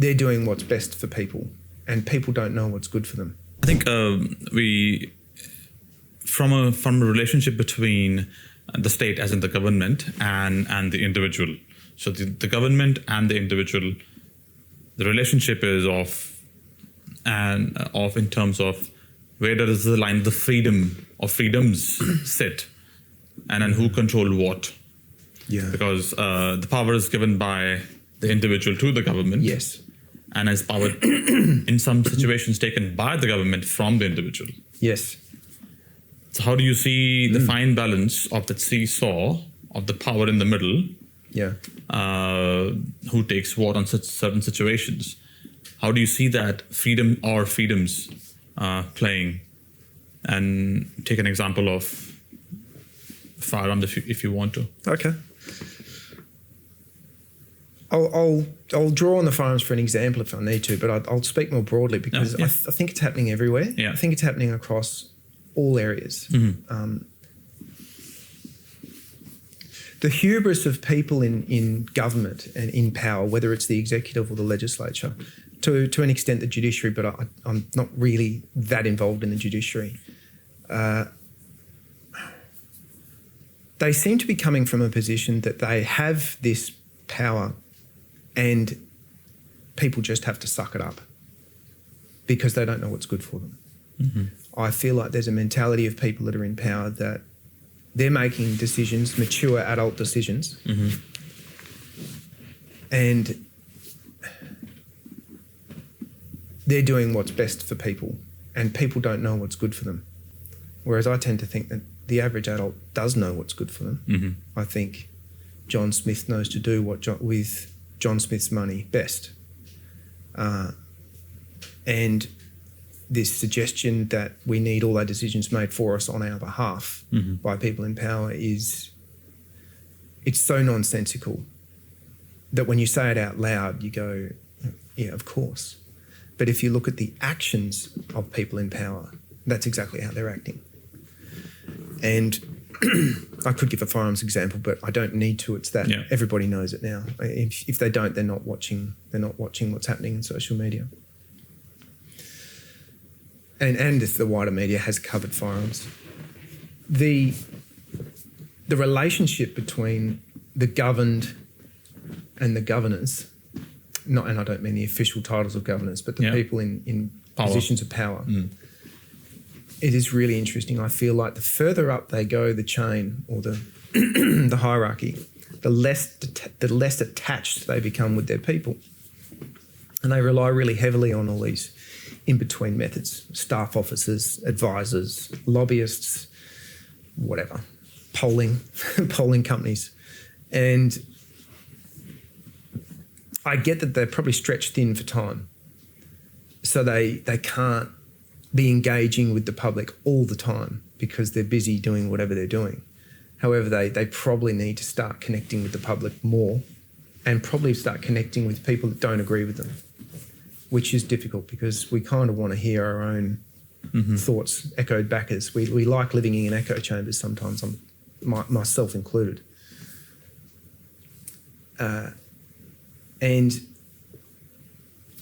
they're doing what's best for people, and people don't know what's good for them. I think from a relationship between the state, as in the government, and the individual. So the government and the individual, the relationship is of in terms of where does the line of the freedoms sit, and then who control what. Yeah. Because the power is given by the individual to the government. Yes. And is power in some situations taken by the government from the individual. Yes. So how do you see the fine balance of that seesaw of the power in the middle? Yeah. Who takes what on such certain situations? How do you see that freedoms playing? And take an example of firearms if you want to. Okay. I'll draw on the firearms for an example if I need to, but I'll speak more broadly because I think it's happening everywhere. Yeah. I think it's happening across all areas. The hubris of people in government and in power, whether it's the executive or the legislature, to an extent the judiciary, but I'm not really that involved in the judiciary. They seem to be coming from a position that they have this power and people just have to suck it up because they don't know what's good for them. I feel like there's a mentality of people that are in power that they're making decisions, mature adult decisions, and they're doing what's best for people, and people don't know what's good for them. Whereas I tend to think that the average adult does know what's good for them. I think John Smith knows to do what with John Smith's money best. And this suggestion that we need all our decisions made for us on our behalf by people in power it's so nonsensical that when you say it out loud, you go, yeah, of course. But if you look at the actions of people in power, that's exactly how they're acting. And I could give a firearms example, but I don't need to. It's that everybody knows it now. If they don't, they're not watching what's happening in social media. And if the wider media has covered firearms. The relationship between the governed and the governors, and I don't mean the official titles of governors, but the people in positions of power. It is really interesting. I feel like the further up they go the chain or the the hierarchy, the less attached they become with their people. And they rely really heavily on all these in-between methods, staff officers, advisors, lobbyists, whatever, polling companies. And I get that they're probably stretched thin for time. So they can't be engaging with the public all the time because they're busy doing whatever they're doing. However, they probably need to start connecting with the public more and probably start connecting with people that don't agree with them, which is difficult because we kind of want to hear our own thoughts echoed back at us. We like living in echo chambers sometimes, myself included. And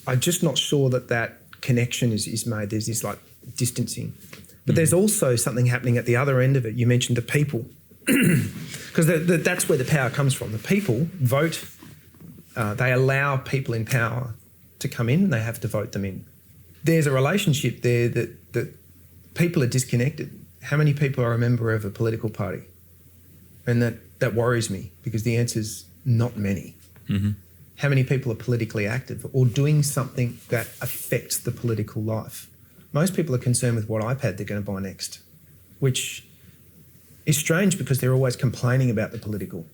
I'm just not sure that connection is made. There's this like distancing. But there's also something happening at the other end of it. You mentioned the people. Because that's where the power comes from. The people vote. They allow people in power to come in and they have to vote them in. There's a relationship there that people are disconnected. How many people are a member of a political party? And that worries me because the answer is not many. How many people are politically active or doing something that affects the political life? Most people are concerned with what iPad they're going to buy next, which is strange because they're always complaining about the political.